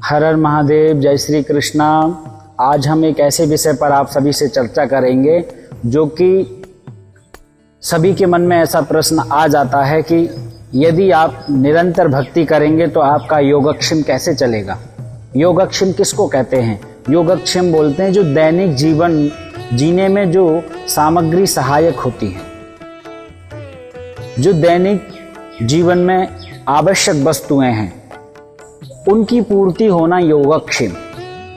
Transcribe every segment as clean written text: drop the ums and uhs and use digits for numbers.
हर हर महादेव, जय श्री कृष्णा। आज हम एक ऐसे विषय पर आप सभी से चर्चा करेंगे जो कि सभी के मन में ऐसा प्रश्न आ जाता है कि यदि आप निरंतर भक्ति करेंगे तो आपका योगक्षेम कैसे चलेगा। योगक्षेम किसको कहते हैं? योगक्षेम बोलते हैं जो दैनिक जीवन जीने में जो सामग्री सहायक होती है, जो दैनिक जीवन में आवश्यक वस्तुएं हैं, उनकी पूर्ति होना योगक्षेम।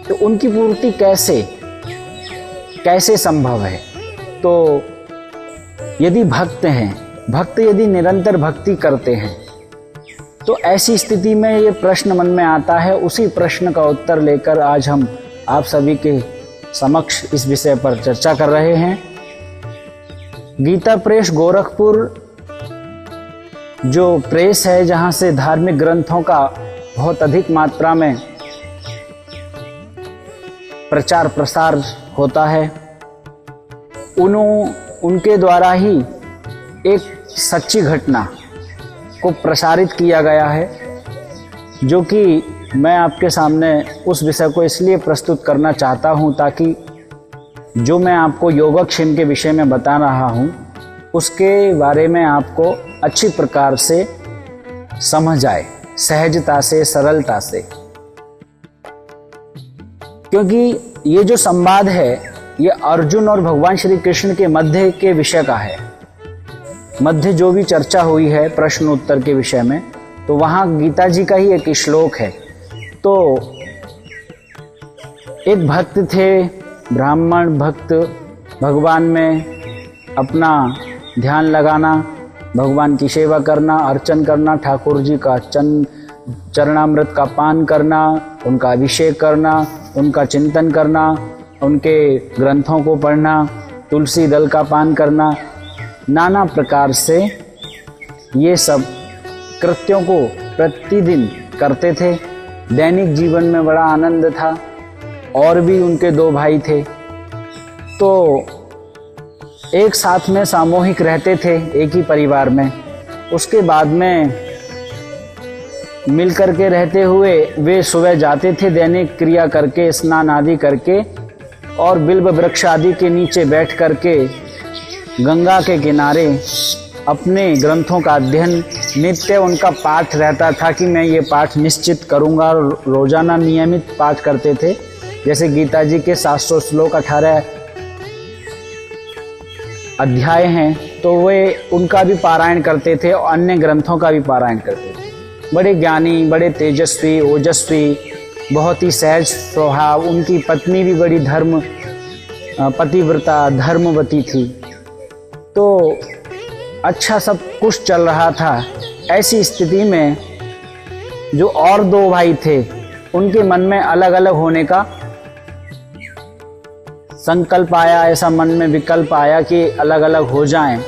तो उनकी पूर्ति कैसे संभव है? तो यदि भक्त यदि निरंतर भक्ति करते हैं तो ऐसी स्थिति में ये प्रश्न मन में आता है। उसी प्रश्न का उत्तर लेकर आज हम आप सभी के समक्ष इस विषय पर चर्चा कर रहे हैं। गीता प्रेस गोरखपुर जो प्रेस है, जहाँ से धार्मिक ग्रंथों का बहुत अधिक मात्रा में प्रचार प्रसार होता है, उनके द्वारा ही एक सच्ची घटना को प्रसारित किया गया है, जो कि मैं आपके सामने उस विषय को इसलिए प्रस्तुत करना चाहता हूं ताकि जो मैं आपको योगक्षेम के विषय में बता रहा हूं उसके बारे में आपको अच्छी प्रकार से समझ आए, सहजता से, सरलता से। क्योंकि ये जो संवाद है ये अर्जुन और भगवान श्री कृष्ण के मध्य के विषय का है। मध्य जो भी चर्चा हुई है प्रश्न उत्तर के विषय में, तो वहाँ गीता जी का ही एक श्लोक है। तो एक भक्त थे, ब्राह्मण भक्त, भगवान में अपना ध्यान लगाना, भगवान की सेवा करना, अर्चन करना, ठाकुर जी का चरणामृत का पान करना, उनका अभिषेक करना, उनका चिंतन करना, उनके ग्रंथों को पढ़ना, तुलसी दल का पान करना, नाना प्रकार से ये सब कृत्यों को प्रतिदिन करते थे। दैनिक जीवन में बड़ा आनंद था। और भी उनके दो भाई थे, तो एक साथ में सामूहिक रहते थे एक ही परिवार में। उसके बाद में मिलकर के रहते हुए वे सुबह जाते थे दैनिक क्रिया करके, स्नान आदि करके, और बिल्व वृक्ष आदि के नीचे बैठ करके गंगा के किनारे अपने ग्रंथों का अध्ययन, नित्य उनका पाठ रहता था कि मैं ये पाठ निश्चित करूँगा। रोजाना नियमित पाठ करते थे। जैसे गीता जी के 700 श्लोक 18 अध्याय हैं, तो वे उनका भी पारायण करते थे और अन्य ग्रंथों का भी पारायण करते थे। बड़े ज्ञानी, बड़े तेजस्वी, ओजस्वी, बहुत ही सहज स्वभाव। उनकी पत्नी भी बड़ी पतिव्रता, धर्मवती थी। तो अच्छा सब कुछ चल रहा था। ऐसी स्थिति में जो और दो भाई थे उनके मन में अलग अलग होने का संकल्प आया, ऐसा मन में विकल्प आया कि अलग अलग हो जाएं,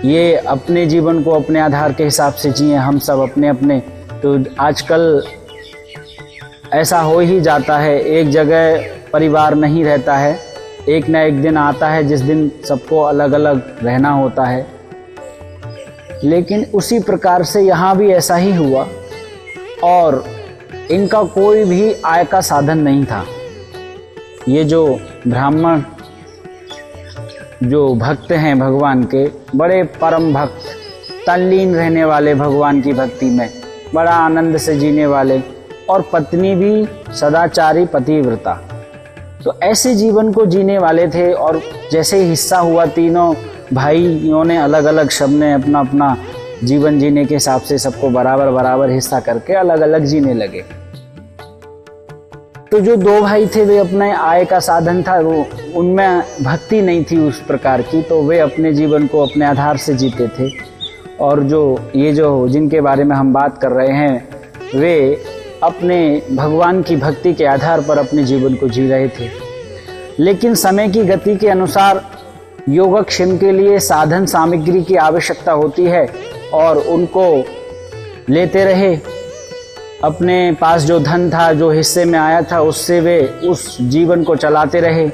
ये अपने जीवन को अपने आधार के हिसाब से जिए, हम सब अपने अपने। तो आजकल ऐसा हो ही जाता है, एक जगह परिवार नहीं रहता है, एक न एक दिन आता है जिस दिन सबको अलग अलग रहना होता है। लेकिन उसी प्रकार से यहाँ भी ऐसा ही हुआ और इनका कोई भी आय का साधन नहीं था। ये जो ब्राह्मण जो भक्त हैं भगवान के, बड़े परम भक्त, तल्लीन रहने वाले भगवान की भक्ति में, बड़ा आनंद से जीने वाले, और पत्नी भी सदाचारी पतिव्रता। तो ऐसे जीवन को जीने वाले थे। और जैसे ही हिस्सा हुआ, तीनों भाइयों ने अलग अलग, सबने अपना अपना जीवन जीने के हिसाब से सबको बराबर बराबर हिस्सा करके अलग अलग जीने लगे। तो जो दो भाई थे वे अपने आय का साधन था, वो उनमें भक्ति नहीं थी उस प्रकार की, तो वे अपने जीवन को अपने आधार से जीते थे। और जो जिनके बारे में हम बात कर रहे हैं वे अपने भगवान की भक्ति के आधार पर अपने जीवन को जी रहे थे। लेकिन समय की गति के अनुसार योगक्षेम के लिए साधन सामग्री की आवश्यकता होती है और उनको लेते रहे। अपने पास जो धन था, जो हिस्से में आया था, उससे वे उस जीवन को चलाते रहे।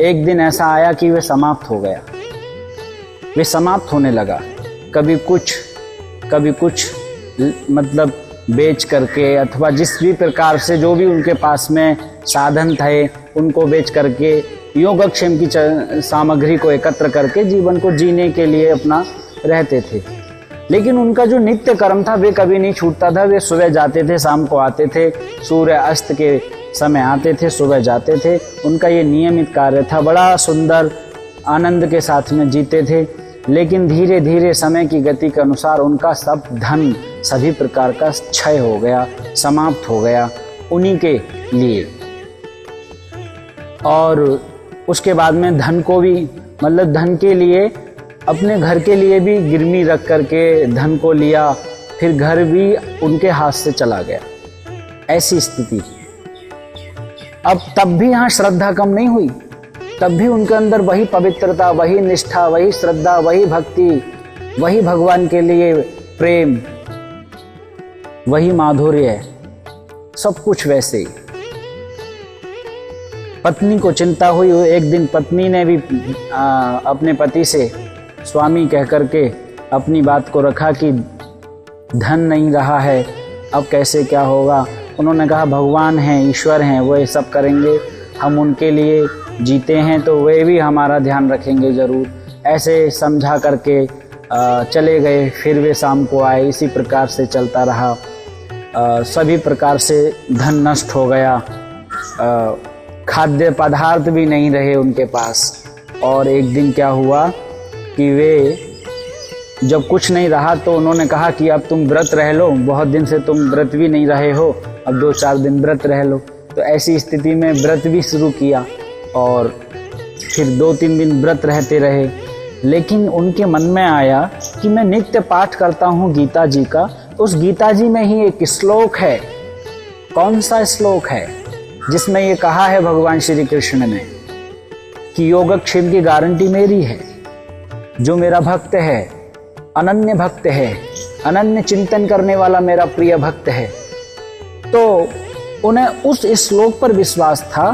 एक दिन ऐसा आया कि वे समाप्त हो गया, वे समाप्त होने लगा। कभी कुछ मतलब बेच करके, अथवा जिस भी प्रकार से जो भी उनके पास में साधन थे उनको बेच करके योगक्षेम की सामग्री को एकत्र करके जीवन को जीने के लिए अपना रहते थे। लेकिन उनका जो नित्य कर्म था वे कभी नहीं छूटता था। वे सुबह जाते थे, शाम को आते थे, सूर्य अस्त के समय आते थे, सुबह जाते थे। उनका ये नियमित कार्य था। बड़ा सुंदर आनंद के साथ में जीते थे। लेकिन धीरे धीरे समय की गति के अनुसार उनका सब धन सभी प्रकार का क्षय हो गया, समाप्त हो गया उन्हीं के लिए। और उसके बाद में धन को भी, मतलब धन के लिए, अपने घर के लिए भी गिरवी रख करके धन को लिया, फिर घर भी उनके हाथ से चला गया। ऐसी स्थिति। अब तब भी यहाँ श्रद्धा कम नहीं हुई, तब भी उनके अंदर वही पवित्रता, वही निष्ठा, वही श्रद्धा, वही भक्ति, वही भगवान के लिए प्रेम, वही माधुर्य, सब कुछ वैसे ही। पत्नी को चिंता हुई। एक दिन पत्नी ने भी अपने पति से स्वामी कह करके अपनी बात को रखा कि धन नहीं रहा है, अब कैसे क्या होगा। उन्होंने कहा भगवान हैं, ईश्वर हैं, वो ये सब करेंगे, हम उनके लिए जीते हैं तो वे भी हमारा ध्यान रखेंगे ज़रूर। ऐसे समझा करके चले गए। फिर वे शाम को आए। इसी प्रकार से चलता रहा। सभी प्रकार से धन नष्ट हो गया। खाद्य पदार्थ भी नहीं रहे उनके पास। और एक दिन क्या हुआ कि वे जब कुछ नहीं रहा तो उन्होंने कहा कि अब तुम व्रत रह लो, बहुत दिन से तुम व्रत भी नहीं रहे हो, अब 2-4 दिन व्रत रह लो। तो ऐसी स्थिति में व्रत भी शुरू किया और फिर 2-3 दिन व्रत रहते रहे। लेकिन उनके मन में आया कि मैं नित्य पाठ करता हूँ गीता जी का, उस गीता जी में ही एक श्लोक है। कौन सा श्लोक है? जिसमें ये कहा है भगवान श्री कृष्ण ने कि योगक्षेम की गारंटी मेरी है। जो मेरा भक्त है, अनन्य भक्त है, अनन्य चिंतन करने वाला मेरा प्रिय भक्त है, तो उन्हें उस श्लोक पर विश्वास था।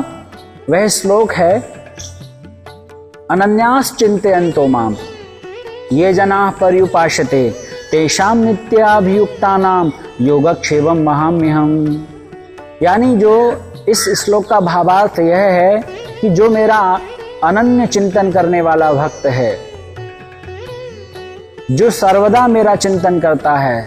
वह श्लोक है अनन्यास चिंतयन्तो माम ये जनाः पर्युपासते तेषां नित्याभियुक्तानां योगक्षेमं महाम्यहम्। यानी जो इस श्लोक का भावार्थ यह है कि जो मेरा अनन्य चिंतन करने वाला भक्त है, जो सर्वदा मेरा चिंतन करता है,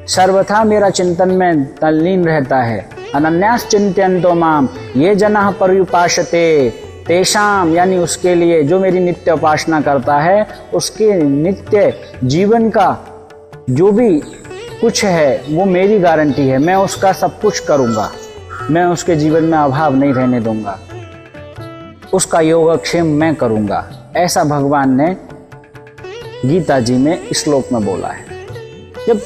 सर्वथा मेरा चिंतन में तल्लीन रहता है, अनन्यास चिंतयन्तो माम ये जनाः पर्युपासते तेषाम, यानी उसके लिए जो मेरी नित्य उपासना करता है, उसके नित्य जीवन का जो भी कुछ है वो मेरी गारंटी है। मैं उसका सब कुछ करूँगा, मैं उसके जीवन में अभाव नहीं रहने दूंगा, उसका योगक्षेम मैं करूँगा। ऐसा भगवान ने गीता जी में श्लोक में बोला है। जब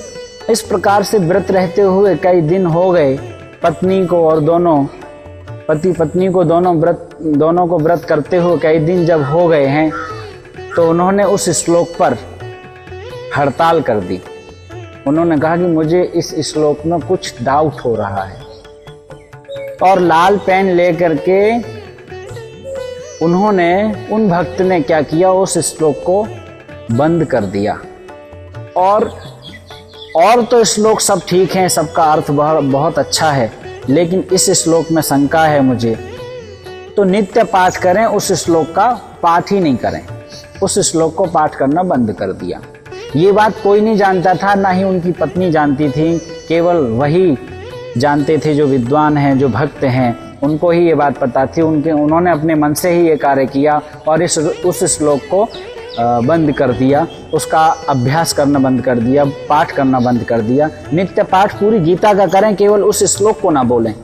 इस प्रकार से व्रत रहते हुए कई दिन हो गए, पत्नी को और दोनों पति पत्नी को दोनों को व्रत करते हुए कई दिन जब हो गए हैं, तो उन्होंने उस श्लोक पर हड़ताल कर दी। उन्होंने कहा कि मुझे इस श्लोक में कुछ डाउट हो रहा है। और लाल पेन लेकर के उन्होंने, उन भक्त ने क्या किया, उस श्लोक को बंद कर दिया। और तो श्लोक सब ठीक हैं, सबका अर्थ बहुत अच्छा है, लेकिन इस श्लोक में शंका है मुझे, तो नित्य पाठ करें, उस श्लोक का पाठ ही नहीं करें। उस श्लोक को पाठ करना बंद कर दिया। ये बात कोई नहीं जानता था, ना ही उनकी पत्नी जानती थी, केवल वही जानते थे जो विद्वान हैं, जो भक्त हैं, उनको ही ये बात पता थी। उन्होंने अपने मन से ही ये कार्य किया और उस श्लोक को बंद कर दिया, उसका अभ्यास करना बंद कर दिया, पाठ करना बंद कर दिया। नित्य पाठ पूरी गीता का करें, केवल उस श्लोक को ना बोलें,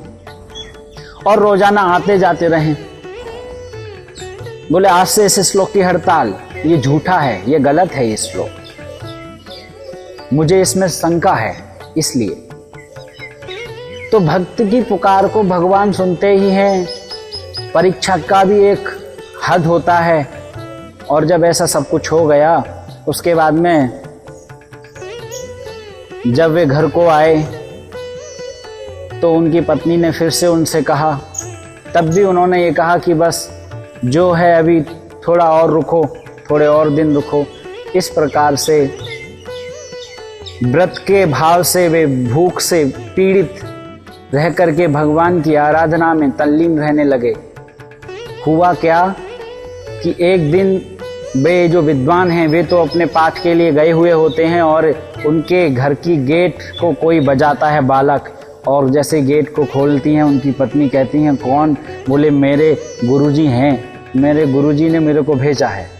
और रोजाना आते जाते रहें। बोले आज से इस श्लोक की हड़ताल, ये झूठा है, ये गलत है, ये श्लोक, मुझे इसमें शंका है। इसलिए तो भक्त की पुकार को भगवान सुनते ही हैं। परीक्षा का भी एक हद होता है। और जब ऐसा सब कुछ हो गया, उसके बाद में जब वे घर को आए तो उनकी पत्नी ने फिर से उनसे कहा, तब भी उन्होंने ये कहा कि बस जो है अभी थोड़ा और रुको, थोड़े और दिन रुको। इस प्रकार से व्रत के भाव से, वे भूख से पीड़ित रह करके भगवान की आराधना में तल्लीन रहने लगे। हुआ क्या कि एक दिन वे जो विद्वान हैं वे तो अपने पाठ के लिए गए हुए होते हैं और उनके घर की गेट को कोई बजाता है बालक, और जैसे गेट को खोलती हैं उनकी पत्नी कहती हैं कौन? बोले मेरे गुरुजी हैं, मेरे गुरुजी ने मेरे को भेजा है।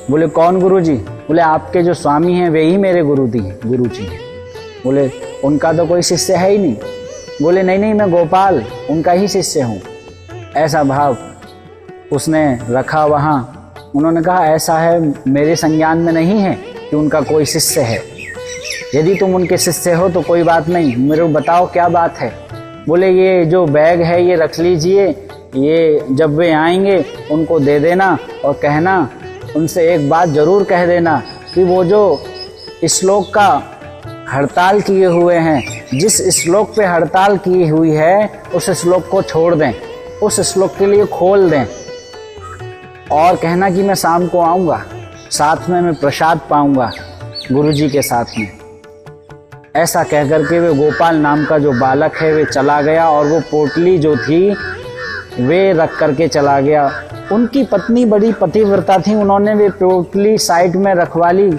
बोले कौन गुरुजी? बोले आपके जो स्वामी हैं वे ही मेरे गुरुजी हैं। बोले उनका तो कोई शिष्य है ही नहीं। बोले नहीं मैं गोपाल उनका ही शिष्य हूँ। ऐसा भाव उसने रखा वहाँ। उन्होंने कहा ऐसा है, मेरे संज्ञान में नहीं है कि उनका कोई शिष्य है। यदि तुम उनके शिष्य हो तो कोई बात नहीं, मेरे को बताओ क्या बात है। बोले ये जो बैग है ये रख लीजिए, ये जब वे आएंगे उनको दे देना और कहना, उनसे एक बात ज़रूर कह देना कि वो जो श्लोक का हड़ताल किए हुए हैं, जिस श्लोक पे हड़ताल की हुई है उस श्लोक को छोड़ दें, उस श्लोक के लिए खोल दें, और कहना कि मैं शाम को आऊँगा, साथ में मैं प्रसाद पाऊँगा गुरुजी के साथ में। ऐसा कह करके वे गोपाल नाम का जो बालक है वे चला गया और वो पोटली जो थी वे रख करके चला गया। उनकी पत्नी बड़ी पतिव्रता थी, उन्होंने वे पोटली साइड में रखवा ली,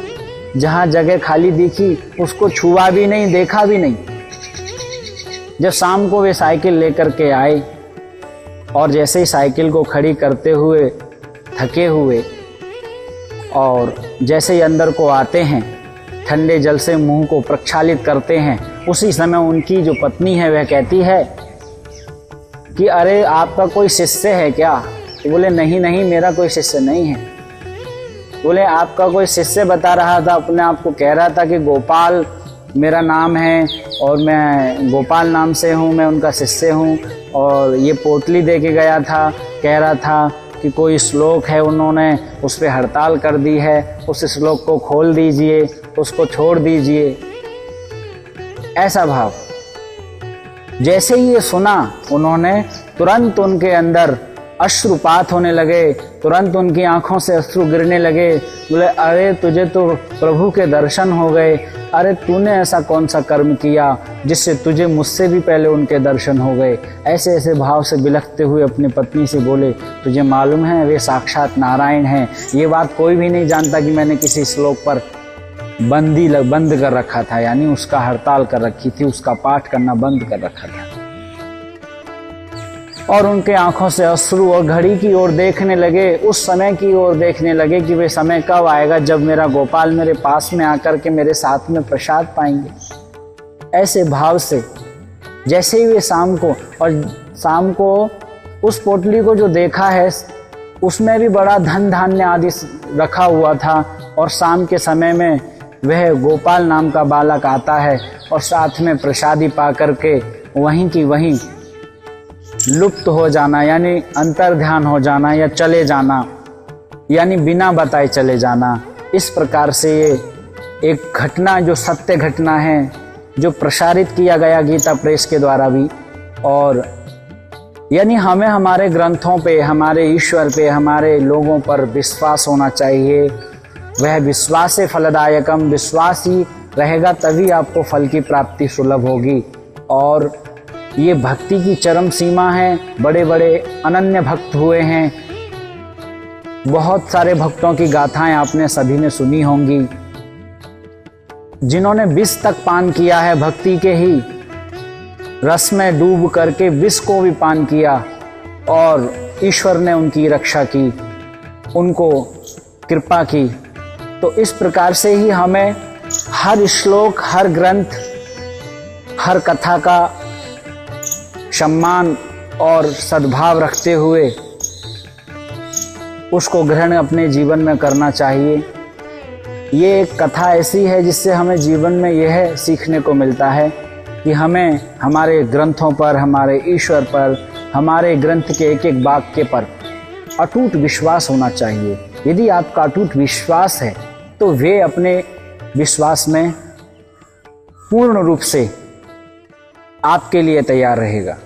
जहाँ जगह खाली दिखी उसको छुआ भी नहीं, देखा भी नहीं। जब शाम को वे साइकिल लेकर के आए और जैसे ही साइकिल को खड़ी करते हुए थके हुए और जैसे ही अंदर को आते हैं, ठंडे जल से मुंह को प्रक्षालित करते हैं, उसी समय उनकी जो पत्नी है वह कहती है कि अरे आपका कोई शिष्य है क्या? तो बोले नहीं मेरा कोई शिष्य नहीं है। बोले आपका कोई शिष्य बता रहा था, अपने आप को कह रहा था कि गोपाल मेरा नाम है और मैं गोपाल नाम से हूँ, मैं उनका शिष्य हूँ, और ये पोटली दे के गया था, कह रहा था कि कोई श्लोक है उन्होंने उस पर हड़ताल कर दी है, उस श्लोक को खोल दीजिए, उसको छोड़ दीजिए। ऐसा भाव। जैसे ही ये सुना उन्होंने तुरंत उनके अंदर अश्रुपात होने लगे, तुरंत उनकी आंखों से अश्रु गिरने लगे। बोले अरे तुझे तो प्रभु के दर्शन हो गए, अरे तूने ऐसा कौन सा कर्म किया जिससे तुझे मुझसे भी पहले उनके दर्शन हो गए। ऐसे ऐसे भाव से बिलखते हुए अपनी पत्नी से बोले तुझे मालूम है वे साक्षात नारायण हैं। ये बात कोई भी नहीं जानता कि मैंने किसी श्लोक पर बंद कर रखा था, यानी उसका हड़ताल कर रखी थी, उसका पाठ करना बंद कर रखा था। और उनके आंखों से अश्रु और घड़ी की ओर देखने लगे, उस समय की ओर देखने लगे कि वे समय कब आएगा जब मेरा गोपाल मेरे पास में आकर के मेरे साथ में प्रसाद पाएंगे। ऐसे भाव से जैसे ही वे शाम को उस पोटली को जो देखा है उसमें भी बड़ा धन धान्य आदि रखा हुआ था, और शाम के समय में वह गोपाल नाम का बालक आता है और साथ में प्रसादी पा करके वहीं की वहीं लुप्त हो जाना, यानी अंतर ध्यान हो जाना या चले जाना, यानी बिना बताए चले जाना। इस प्रकार से ये एक घटना जो सत्य घटना है, जो प्रसारित किया गया गीता प्रेस के द्वारा भी, और यानी हमें हमारे ग्रंथों पे, हमारे ईश्वर पे, हमारे लोगों पर विश्वास होना चाहिए। वह विश्वास फलदायकम, विश्वास ही रहेगा तभी आपको फल की प्राप्ति सुलभ होगी। और ये भक्ति की चरम सीमा है। बड़े बड़े अनन्य भक्त हुए हैं, बहुत सारे भक्तों की गाथाएं आपने सभी ने सुनी होंगी, जिन्होंने विष तक पान किया है, भक्ति के ही रस में डूब करके विष को भी पान किया, और ईश्वर ने उनकी रक्षा की, उनको कृपा की। तो इस प्रकार से ही हमें हर श्लोक, हर ग्रंथ, हर कथा का सम्मान और सद्भाव रखते हुए उसको ग्रहण अपने जीवन में करना चाहिए। ये एक कथा ऐसी है जिससे हमें जीवन में यह सीखने को मिलता है कि हमें हमारे ग्रंथों पर, हमारे ईश्वर पर, हमारे ग्रंथ के एक एक वाक्य पर अटूट विश्वास होना चाहिए। यदि आपका अटूट विश्वास है तो वे अपने विश्वास में पूर्ण रूप से आपके लिए तैयार रहेगा।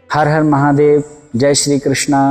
हर हर महादेव। जय श्री कृष्णा।